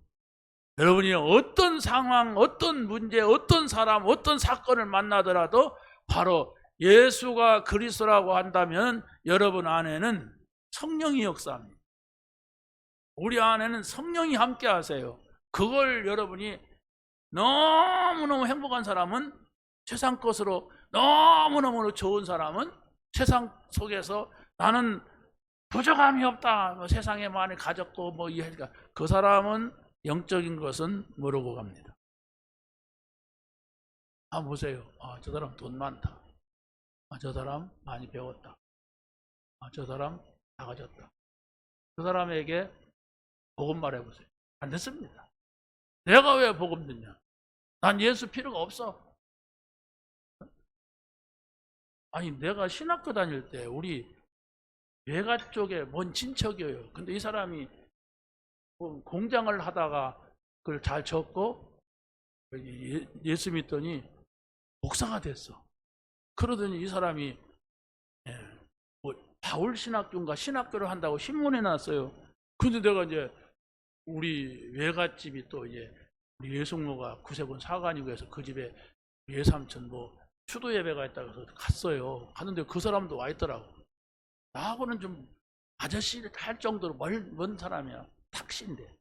여러분이 어떤 상황, 어떤 문제, 어떤 사람, 어떤 사건을 만나더라도 바로 예수가 그리스도라고 한다면 여러분 안에는 성령이 역사합니다. 우리 안에는 성령이 함께 하세요. 그걸 여러분이 너무너무 행복한 사람은, 세상 것으로 너무너무 좋은 사람은 세상 속에서 나는 부족함이 없다, 세상에 많이 가졌고 이해하니까 그 사람은 영적인 것은 모르고 갑니다. 보세요. 저 사람 돈 많다. 저 사람 많이 배웠다. 저 사람 다 가졌다. 그 사람에게 복음 말해보세요. 안 됐습니다. 내가 왜 복음 듣냐? 난 예수 필요가 없어. 아니, 내가 신학교 다닐 때 우리 외가 쪽에 먼 친척이에요. 근데 이 사람이 공장을 하다가 그걸 잘 적고 예수 믿더니 목사가 됐어. 그러더니 이 사람이 바울 신학교인가 신학교를 한다고 신문에 났어요. 근데 내가 이제 우리 외갓집이 또 이제 우리 외숙모가 구세군 사관이고 해서 그 집에 외삼촌 추도 예배가 있다고 해서 갔어요. 갔는데 그 사람도 와 있더라고. 나하고는 좀 아저씨를 할 정도로 먼 사람이야. 탁시인데.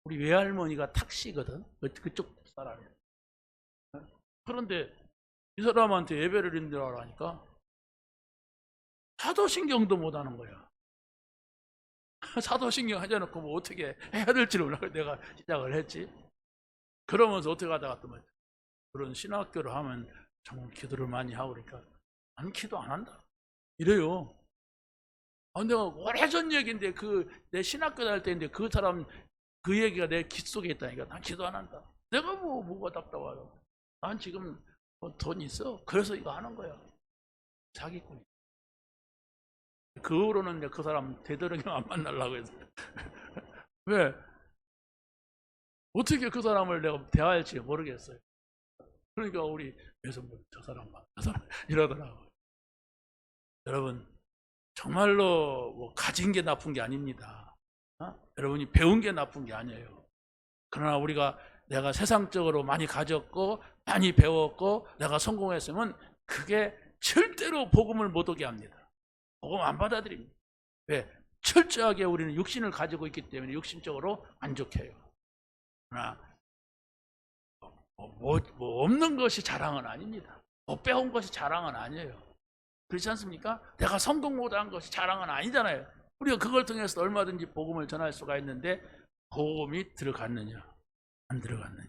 우리 외할머니가 탁시거든. 그쪽 사람이야. 그런데 이 사람한테 예배를 드리라고 하니까 사도신경도 못하는 거야. 사도신경 하자놓고 어떻게 해야 될지를 몰라. 내가 시작을 했지. 그러면서 어떻게 하다가 또 그런 신학교를 하면 정말 기도를 많이 하고 그러니까 나는 기도 안 한다 이래요. 내가 오래전 얘기인데 내 신학교 다닐 때인데 그 사람 그 얘기가 내 귀 속에 있다니까. 난 기도 안 한다. 내가 뭐가 답답하다. 난 지금 돈 있어. 그래서 이거 하는 거야. 사기꾼이. 그 후로는 이제 그 사람 되도록이면 안 만나려고 했어. 왜? 어떻게 그 사람을 내가 대화할지 모르겠어요. 그러니까 우리 그래서 저 사람 이러더라고요. 여러분, 정말로 가진 게 나쁜 게 아닙니다. 여러분이 배운 게 나쁜 게 아니에요. 그러나 내가 세상적으로 많이 가졌고 많이 배웠고 내가 성공했으면 그게 절대로 복음을 못 오게 합니다. 복음 안 받아들입니다. 왜? 철저하게 우리는 육신을 가지고 있기 때문에 육신적으로 만족해요. 그러나 없는 것이 자랑은 아닙니다. 못 배운 것이 자랑은 아니에요. 그렇지 않습니까? 내가 성공 못한 것이 자랑은 아니잖아요. 우리가 그걸 통해서 얼마든지 복음을 전할 수가 있는데 복음이 들어갔느냐 안 들어갔느냐.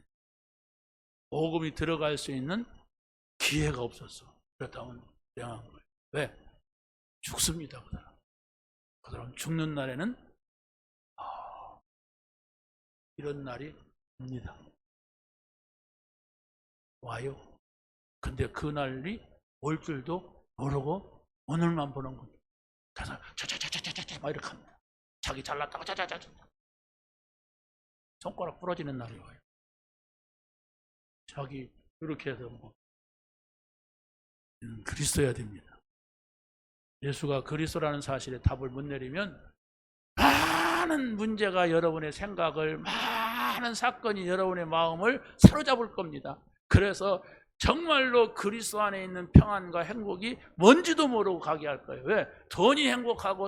복음이 들어갈 수 있는 기회가 없었어. 그렇다면 명한 거예요. 왜? 죽습니다. 그 사람 죽는 날에는 이런 날이 옵니다. 와요. 근데 그 날이 올 줄도 모르고 오늘만 보는 겁니다. 가서 차차차차차차 막 이렇게 합니다. 자기 잘났다고 차차차차 손가락 부러지는 날이 와요. 자기 이렇게 해서 그리스도여야 됩니다. 예수가 그리스도라는 사실에 답을 못 내리면 많은 문제가 여러분의 생각을, 많은 사건이 여러분의 마음을 사로잡을 겁니다. 그래서 정말로 그리스도 안에 있는 평안과 행복이 뭔지도 모르고 가게 할 거예요. 왜? 돈이 행복하고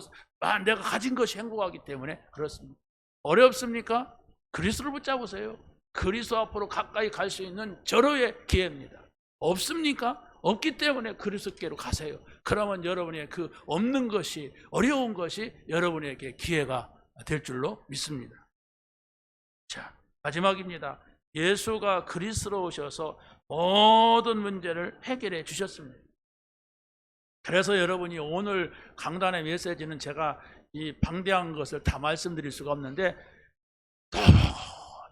내가 가진 것이 행복하기 때문에 그렇습니다. 어렵습니까? 그리스도를 붙잡으세요. 그리스도 앞으로 가까이 갈 수 있는 절호의 기회입니다. 없습니까? 없기 때문에 그리스도께로 가세요. 그러면 여러분의 그 없는 것이, 어려운 것이 여러분에게 기회가 될 줄로 믿습니다. 자, 마지막입니다. 예수가 그리스도로 오셔서 모든 문제를 해결해 주셨습니다. 그래서 여러분이 오늘 강단의 메시지는 제가 이 방대한 것을 다 말씀드릴 수가 없는데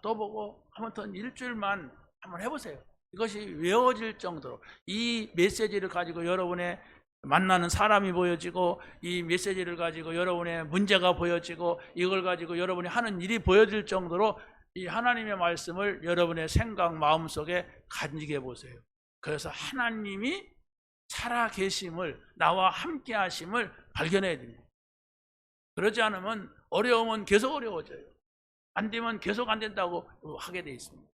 또 보고 아무튼 일주일만 한번 해보세요. 이것이 외워질 정도로 이 메시지를 가지고 여러분의 만나는 사람이 보여지고 이 메시지를 가지고 여러분의 문제가 보여지고 이걸 가지고 여러분이 하는 일이 보여질 정도로 이 하나님의 말씀을 여러분의 생각 마음속에 간직해 보세요. 그래서 하나님이 살아 계심을 나와 함께 하심을 발견해야 됩니다. 그러지 않으면 어려움은 계속 어려워져요. 안 되면 계속 안 된다고 하게 돼 있습니다.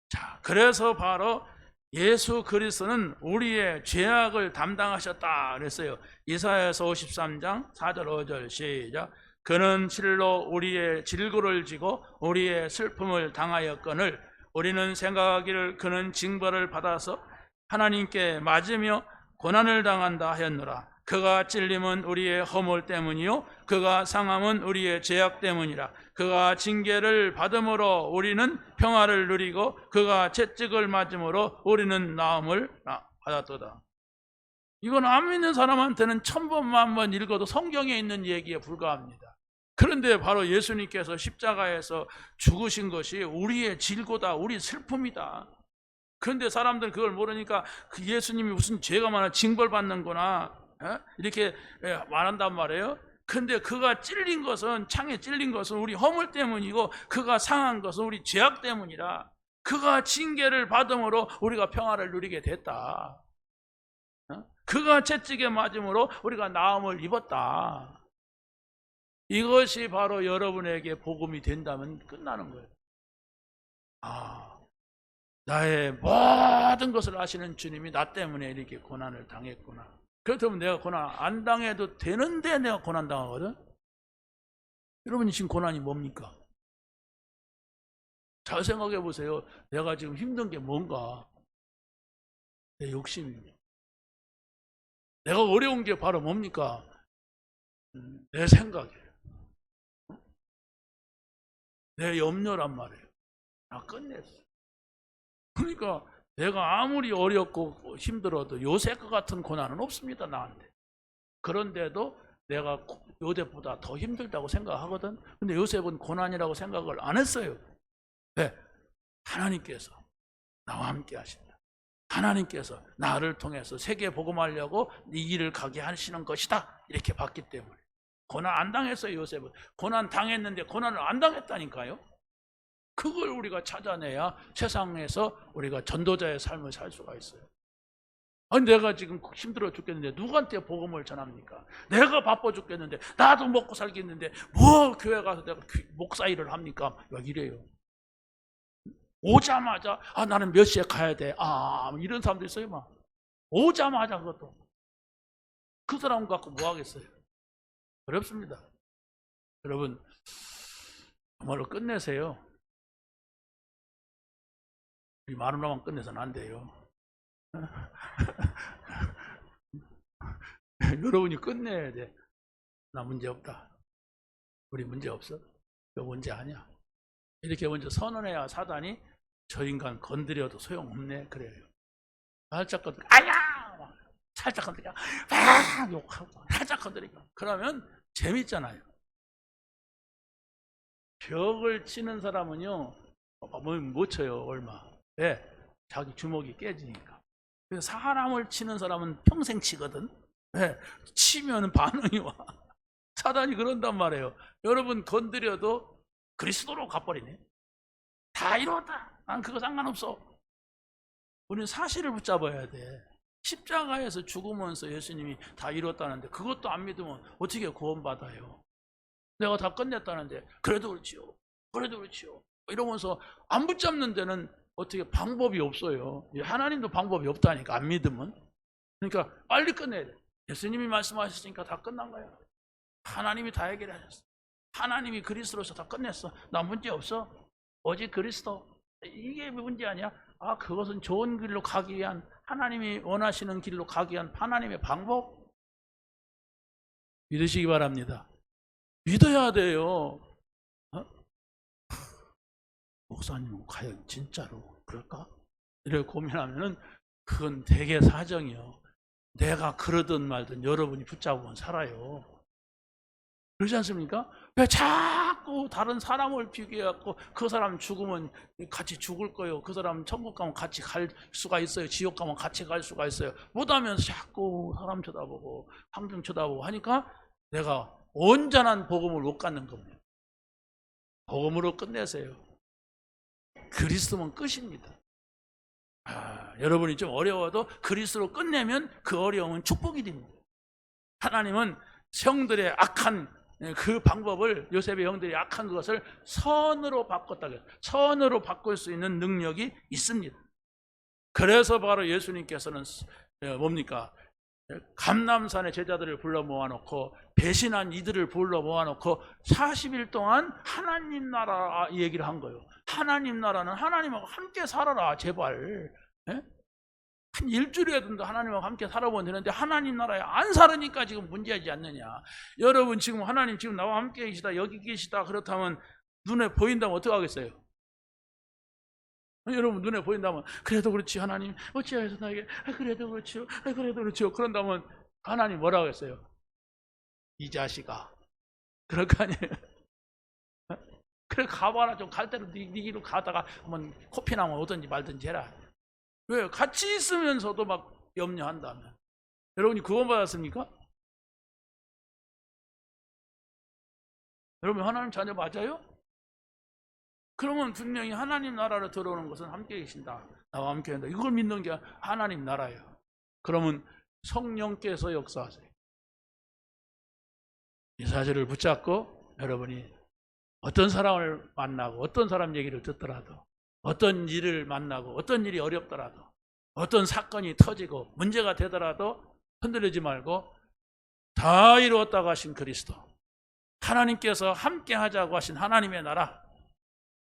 자, 그래서 바로 예수 그리스도는 우리의 죄악을 담당하셨다 그랬어요. 이사야서 53장 4절 5절 시작. 그는 실로 우리의 질고를 지고 우리의 슬픔을 당하였거늘 우리는 생각하기를 그는 징벌을 받아서 하나님께 맞으며 고난을 당한다 하였노라. 그가 찔림은 우리의 허물 때문이요 그가 상함은 우리의 죄악 때문이라. 그가 징계를 받음으로 우리는 평화를 누리고 그가 채찍을 맞음으로 우리는 나음을 받았도다. 이건 안 믿는 사람한테는 1000번 만번 읽어도 성경에 있는 얘기에 불과합니다. 그런데 바로 예수님께서 십자가에서 죽으신 것이 우리의 질고다, 우리 슬픔이다. 그런데 사람들은 그걸 모르니까 그 예수님이 무슨 죄가 많아 징벌받는구나 이렇게 말한단 말이에요. 근데 그가 찔린 것은, 창에 찔린 것은 우리 허물 때문이고 그가 상한 것은 우리 죄악 때문이라. 그가 징계를 받음으로 우리가 평화를 누리게 됐다. 그가 채찍에 맞음으로 우리가 나음을 입었다. 이것이 바로 여러분에게 복음이 된다면 끝나는 거예요. 나의 모든 것을 아시는 주님이 나 때문에 이렇게 고난을 당했구나. 그렇다면 내가 고난 안 당해도 되는데 내가 고난 당하거든? 여러분이 지금 고난이 뭡니까? 잘 생각해 보세요. 내가 지금 힘든 게 뭔가? 내 욕심입니다. 내가 어려운 게 바로 뭡니까? 내 생각이에요. 내 염려란 말이에요. 나 끝냈어. 그러니까 내가 아무리 어렵고 힘들어도 요셉과 같은 고난은 없습니다, 나한테. 그런데도 내가 요셉보다 더 힘들다고 생각하거든. 근데 요셉은 고난이라고 생각을 안 했어요. 왜? 하나님께서 나와 함께 하신다. 하나님께서 나를 통해서 세계 복음하려고 이 일을 가게 하시는 것이다. 이렇게 봤기 때문에. 고난 안 당했어요, 요셉은. 고난 당했는데 고난을 안 당했다니까요. 그걸 우리가 찾아내야 세상에서 우리가 전도자의 삶을 살 수가 있어요. 아니 내가 지금 힘들어 죽겠는데 누구한테 복음을 전합니까? 내가 바빠 죽겠는데 나도 먹고 살겠는데 뭐 교회 가서 내가 목사 일을 합니까? 막 이래요. 오자마자 나는 몇 시에 가야 돼. 이런 사람도 있어요. 막 오자마자 그것도. 그 사람 갖고 뭐 하겠어요? 어렵습니다. 여러분 정말로 끝내세요. 우리 마누라만 끝내서는 안 돼요. 여러분이 끝내야 돼. 나 문제 없다. 우리 문제 없어. 너 문제 아니야. 이렇게 먼저 선언해야 사단이 저 인간 건드려도 소용없네. 그래요. 살짝 건드려. 아야! 살짝 건드려. 욕하고. 살짝 건드리고. 그러면 재밌잖아요. 벽을 치는 사람은요, 못 쳐요, 얼마. 왜? 자기 주먹이 깨지니까. 그래서 사람을 치는 사람은 평생 치거든. 왜? 치면 반응이 와. 사단이 그런단 말이에요. 여러분 건드려도 그리스도로 가버리네. 다 이루었다. 난 그거 상관없어. 우리는 사실을 붙잡아야 돼. 십자가에서 죽으면서 예수님이 다 이뤘다는데 그것도 안 믿으면 어떻게 구원받아요? 내가 다 끝냈다는데 그래도 그렇지요. 그래도 그렇지요. 이러면서 안 붙잡는 데는 어떻게 방법이 없어요. 하나님도 방법이 없다니까 안 믿으면. 그러니까 빨리 끝내야 돼. 예수님이 말씀하셨으니까 다 끝난 거야. 하나님이 다 해결하셨어. 하나님이 그리스도로서 다 끝냈어. 나 문제 없어. 오직 그리스도. 이게 문제 아니야? 그것은 좋은 길로 가기 위한 하나님이 원하시는 길로 가기 위한 하나님의 방법. 믿으시기 바랍니다. 믿어야 돼요. 목사님은 과연 진짜로 그럴까? 이렇게 고민하면은 그건 대개 사정이요. 내가 그러든 말든 여러분이 붙잡으면 살아요. 그러지 않습니까? 왜 자꾸 다른 사람을 비교해갖고 그 사람 죽으면 같이 죽을 거예요. 그 사람 천국 가면 같이 갈 수가 있어요. 지옥 가면 같이 갈 수가 있어요. 못하면서 자꾸 사람 쳐다보고 환경 쳐다보고 하니까 내가 온전한 복음을 못 갖는 겁니다. 복음으로 끝내세요. 그리스도면 끝입니다. 여러분이 좀 어려워도 그리스도로 끝내면 그 어려움은 축복이 됩니다. 하나님은 형들의 악한 그 방법을, 요셉의 형들이 악한 것을 선으로 바꿨다. 선으로 바꿀 수 있는 능력이 있습니다. 그래서 바로 예수님께서는 뭡니까? 감람산의 제자들을 불러 모아놓고 배신한 이들을 불러 모아놓고 40일 동안 하나님 나라 얘기를 한 거예요. 하나님 나라는 하나님하고 함께 살아라 제발. 한 일주일이라도 하나님하고 함께 살아보면 되는데 하나님 나라에 안 살으니까 지금 문제하지 않느냐. 여러분 지금 하나님 지금 나와 함께 계시다, 여기 계시다 그렇다면 눈에 보인다면 어떻게 하겠어요? 여러분 눈에 보인다면 그래도 그렇지 하나님 어찌하여서 나에게 그래도 그렇지요, 그래도 그렇지요. 그런다면 하나님 뭐라고 했어요? 이 자식아 그럴 거 아니에요. 그래 가봐라. 좀 갈 대로 네 길로 가다가 한번 코피 나면 오든지 말든지 해라. 왜? 같이 있으면서도 막 염려한다면. 여러분이 구원받았습니까? 여러분 하나님 자녀 맞아요? 그러면 분명히 하나님 나라로 들어오는 것은 함께 계신다, 나와 함께 한다, 이걸 믿는 게 하나님 나라예요. 그러면 성령께서 역사하세요. 이 사실을 붙잡고 여러분이 어떤 사람을 만나고 어떤 사람 얘기를 듣더라도, 어떤 일을 만나고 어떤 일이 어렵더라도, 어떤 사건이 터지고 문제가 되더라도 흔들리지 말고 다 이루었다고 하신 그리스도, 하나님께서 함께 하자고 하신 하나님의 나라,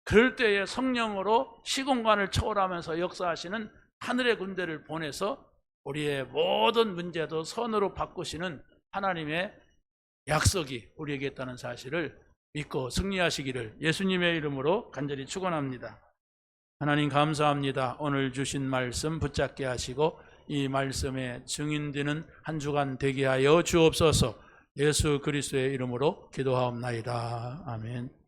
그럴 때에 성령으로 시공간을 초월하면서 역사하시는 하늘의 군대를 보내서 우리의 모든 문제도 선으로 바꾸시는 하나님의 약속이 우리에게 있다는 사실을 믿고 승리하시기를 예수님의 이름으로 간절히 축원합니다. 하나님 감사합니다. 오늘 주신 말씀 붙잡게 하시고 이 말씀에 증인되는 한 주간 되게 하여 주옵소서. 예수 그리스도의 이름으로 기도하옵나이다. 아멘.